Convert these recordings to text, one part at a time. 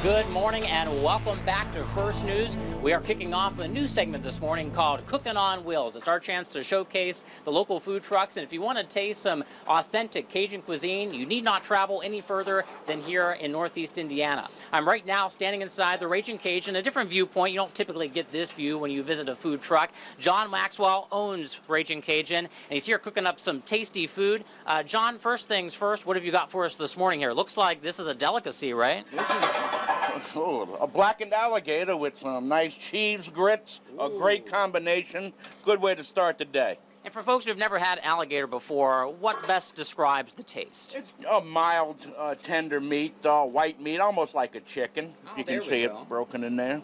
Good morning and welcome back to First News. We are kicking off a new segment this morning called Cookin' on Wheels. It's our chance to showcase the local food trucks, and if you want to taste some authentic Cajun cuisine, you need not travel any further than here in Northeast Indiana. I'm right now standing inside the Ragin Cajun, a different viewpoint. You don't typically get this view when you visit a food truck. John Maxwell owns Ragin Cajun, and he's here cooking up some tasty food. John, first things first, what have you got for us this morning here? Looks like this is a delicacy, right? Oh, a blackened alligator with some nice cheese grits, a great combination. Good way to start the day. And for folks who've never had alligator before, what best describes the taste? It's a mild, tender meat, white meat, almost like a chicken. Oh, you can there we see go. it broken in there.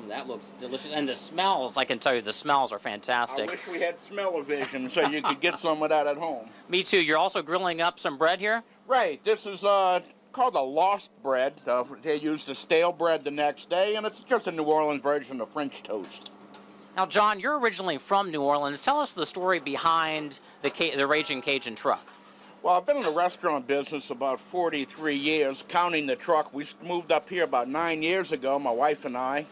That looks delicious. And the smells, I can tell you, the smells are I fantastic. wish we had smell-o-vision so you could get some of that at home. Me too. You're also grilling up some bread here? Right, this is called a lost bread. They use the stale bread the next day, and it's just a New Orleans version of French toast. Now, John, you're originally from New Orleans. Tell us the story behind the Ragin Cajun truck. Well, I've been in the restaurant business about 43 years, counting the truck. We moved up here about 9 years ago, my wife and I.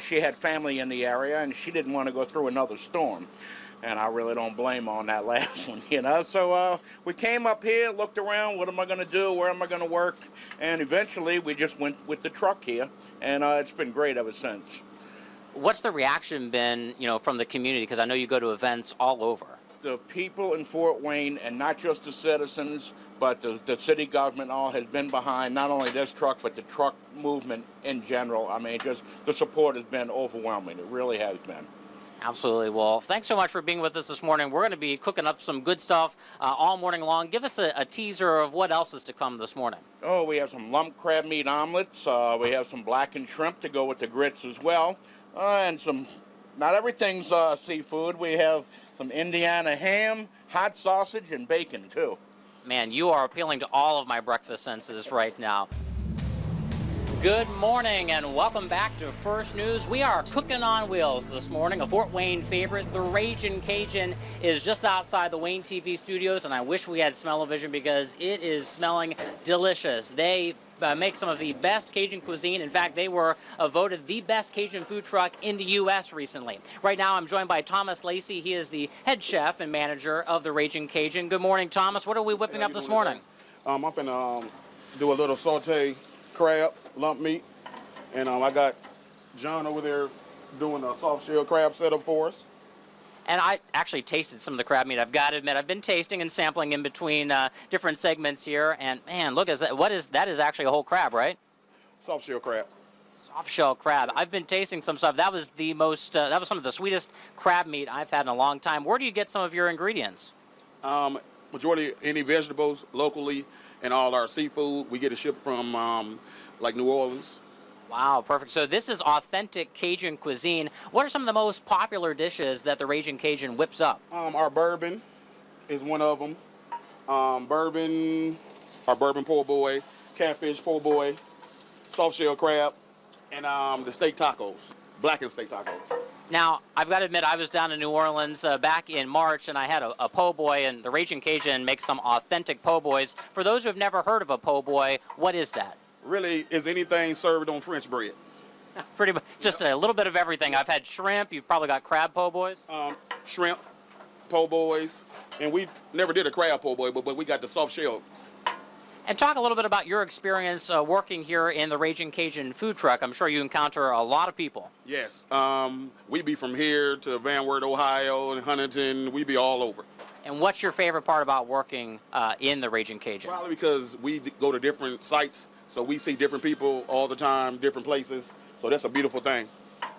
She had family in the area, and she didn't want to go through another storm. And I really don't blame her on that last one, you know. So we came up here, looked around, what am I going to do, where am I going to work? And eventually we just went with the truck here, and it's been great ever since. What's the reaction been, from the community? Because I know you go to events all over. The people in Fort Wayne, and not just the citizens, but the city government all has been behind not only this truck, but the truck movement in general. I mean, just the support has been overwhelming. It really has been. Absolutely. Well, thanks so much for being with us this morning. We're going to be cooking up some good stuff all morning long. Give us a teaser of what else is to come this morning. Oh, we have some lump crab meat omelets. We have some blackened shrimp to go with the grits as well. And not everything's seafood. We have some Indiana ham, hot sausage, and bacon, too. Man, you are appealing to all of my breakfast senses right now. Good morning and welcome back to First News. We are cooking on wheels this morning. A Fort Wayne favorite, the Ragin Cajun, is just outside the Wayne TV studios, and I wish we had smell-o-vision because it is smelling delicious. They make some of the best Cajun cuisine. In fact, they were voted the best Cajun food truck in the U.S. recently. Right now, I'm joined by Thomas Lacey. He is the head chef and manager of the Ragin Cajun. Good morning, Thomas. What are we whipping up this morning? I'm going to do a little saute crab, lump meat, and I got John over there doing a soft shell crab setup for us. And I actually tasted some of the crab meat. I've got to admit, I've been tasting and sampling in between different segments here, and man, look at that. That is actually a whole crab, right? Soft shell crab. Soft shell crab. I've been tasting some stuff. That was that was some of the sweetest crab meat I've had in a long time. Where do you get some of your ingredients? Majority any vegetables locally, and all our seafood we get it shipped from like New Orleans. Wow, perfect. So this is authentic Cajun cuisine. What are some of the most popular dishes that the Ragin Cajun whips up? Our bourbon is one of them. Our bourbon po' boy, catfish po' boy, soft shell crab, and the steak tacos, blackened steak tacos. Now, I've got to admit, I was down in New Orleans back in March, and I had a po' boy, and the Ragin Cajun makes some authentic po' boys. For those who have never heard of a po' boy, what is that? Really, is anything served on French bread. Pretty much, just a little bit of everything. I've had shrimp. You've probably got crab po' boys. Shrimp, po' boys, and we never did a crab po' boy, but we got the soft shell. And talk a little bit about your experience working here in the Ragin Cajun food truck. I'm sure you encounter a lot of people. Yes, we be from here to Van Wert, Ohio, and Huntington. We be all over. And what's your favorite part about working in the Ragin Cajun? Probably because we go to different sites, so we see different people all the time, different places. So that's a beautiful thing.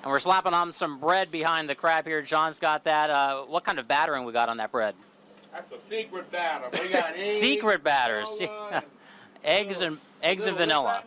And we're slapping on some bread behind the crab here. John's got that. What kind of battering we got on that bread? That's a secret batter. We got eggs, Secret batters. eggs and vanilla.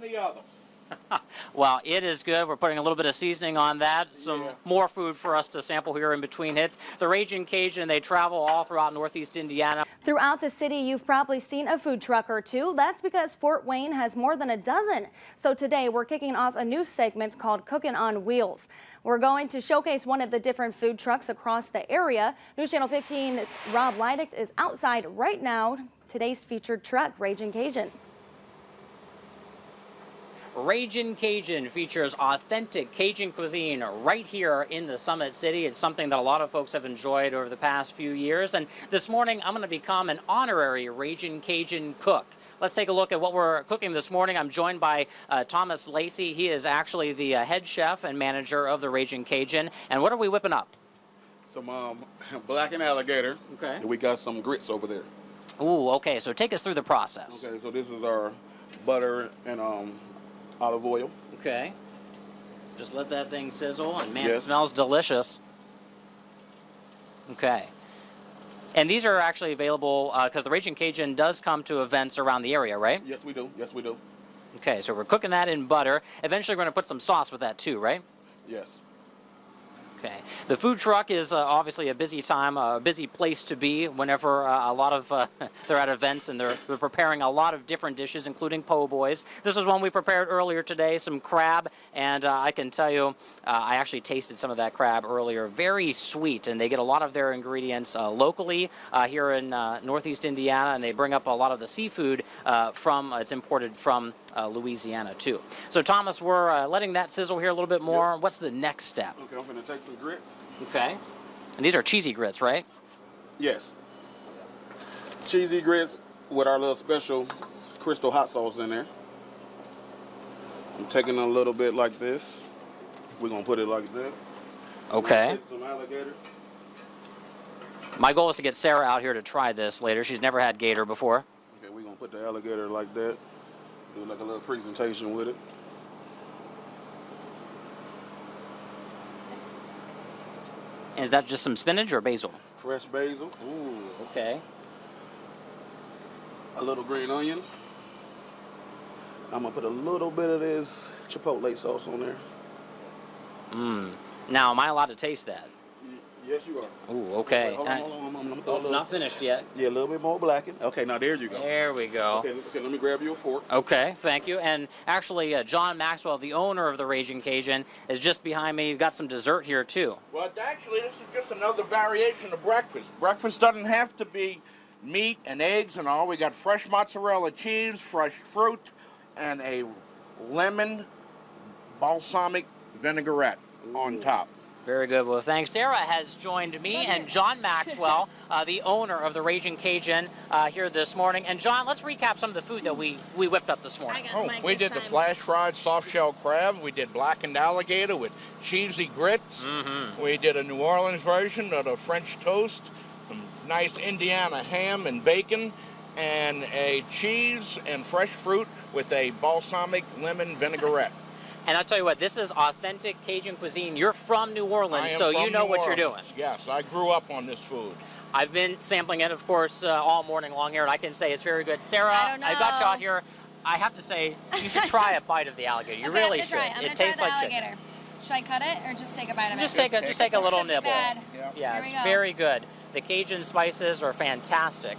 Well, it is good. We're putting a little bit of seasoning on that. Some more food for us to sample here in between hits. The Ragin Cajun, they travel all throughout Northeast Indiana. Throughout the city, you've probably seen a food truck or two. That's because Fort Wayne has more than a dozen. So today, we're kicking off a new segment called Cookin' on Wheels. We're going to showcase one of the different food trucks across the area. News Channel 15's Rob Leidicht is outside right now. Today's featured truck, Ragin Cajun. Ragin Cajun features authentic Cajun cuisine right here in the Summit City. It's something that a lot of folks have enjoyed over the past few years. And this morning, I'm going to become an honorary Ragin Cajun cook. Let's take a look at what we're cooking this morning. I'm joined by Thomas Lacey. He is actually the head chef and manager of the Ragin Cajun. And what are we whipping up? Some blackened alligator. Okay. And we got some grits over there. Ooh, okay. So take us through the process. Okay, so this is our butter and olive oil. Okay. Just let that thing sizzle, and man, it Yes. smells delicious. Okay. And these are actually available because the Ragin Cajun does come to events around the area, right? Yes, we do. Yes, we do. Okay, so we're cooking that in butter. Eventually, we're going to put some sauce with that too, right? Yes. Okay. The food truck is obviously a busy time, a busy place to be whenever a lot of they're at events and they're preparing a lot of different dishes, including po' boys. This is one we prepared earlier today, some crab, and I can tell you, I actually tasted some of that crab earlier. Very sweet, and they get a lot of their ingredients locally here in Northeast Indiana, and they bring up a lot of the seafood it's imported from Louisiana too. So Thomas, we're letting that sizzle here a little bit more. Yep. What's the next step? Okay, I'm going to take some grits. Okay. And these are cheesy grits, right? Yes. Cheesy grits with our little special crystal hot sauce in there. I'm taking a little bit like this. We're going to put it like this. Okay. Some alligator. My goal is to get Sarah out here to try this later. She's never had gator before. Okay, we're going to put the alligator like that. Do like a little presentation with it. And is that just some spinach or basil? Fresh basil. Ooh, okay. A little green onion. I'm going to put a little bit of this chipotle sauce on there. Now, am I allowed to taste that? Yes, you are. Ooh, okay. Wait, hold on. I'm gonna throw a It's little, not finished yet. yeah, a little bit more blackened. Okay, now there you go. There we go. Okay, let me grab you a fork. Okay, thank you. And actually, John Maxwell, the owner of the Ragin Cajun, is just behind me. You've got some dessert here, too. Well, actually, this is just another variation of breakfast. Breakfast doesn't have to be meat and eggs and all. We got fresh mozzarella cheese, fresh fruit, and a lemon balsamic vinaigrette on top. Very good. Well, thanks. Sarah has joined me and John Maxwell, the owner of the Ragin Cajun, here this morning. And John, let's recap some of the food that we whipped up this morning. Oh, we did the flash fried soft shell crab. We did blackened alligator with cheesy grits. We did a New Orleans version of the French toast, some nice Indiana ham and bacon, and a cheese and fresh fruit with a balsamic lemon vinaigrette. And I'll tell you what, this is authentic Cajun cuisine. You're from New Orleans, I am so from you know New what you're doing. Orleans. Yes, I grew up on this food. I've been sampling it, of course, all morning long here, and I can say it's very good. Sarah, I don't know. I've got you out here. I have to say, you should try a bite of the alligator. You Okay, really I'm should. gonna try. I'm It gonna try tastes the like alligator. chicken. Should I cut it or just take a bite of Just it? take a little This could be nibble. bad. Yeah, Here we it's go. very good. The Cajun spices are fantastic.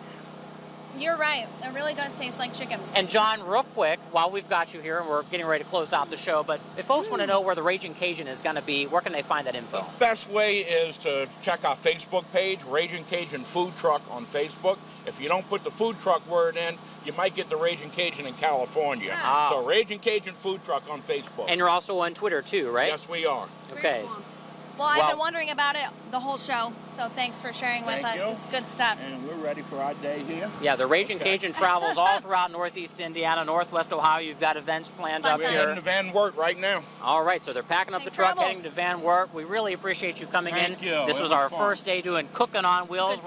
You're right. It really does taste like chicken. And John, real quick, while we've got you here, and we're getting ready to close out the show, but if folks want to know where the Ragin Cajun is going to be, where can they find that info? Best way is to check our Facebook page, Ragin Cajun Food Truck on Facebook. If you don't put the food truck word in, you might get the Ragin Cajun in California. Ah. So Ragin Cajun Food Truck on Facebook. And you're also on Twitter too, right? Yes, we are. Okay. Well, I've Well- been wondering about it the whole show, so thanks for sharing with Thank us. you. It's good stuff. And we're ready for our day here. Yeah, the Ragin Cajun travels all throughout Northeast Indiana, Northwest Ohio. You've got events planned Fun up We're time. heading here. to Van Wert right now. All right, so they're packing up Safe the truck, travels. heading to Van Wert. We really appreciate you coming Thank in. you. This It was was our fun. first day doing Cookin' on Wheels. good We're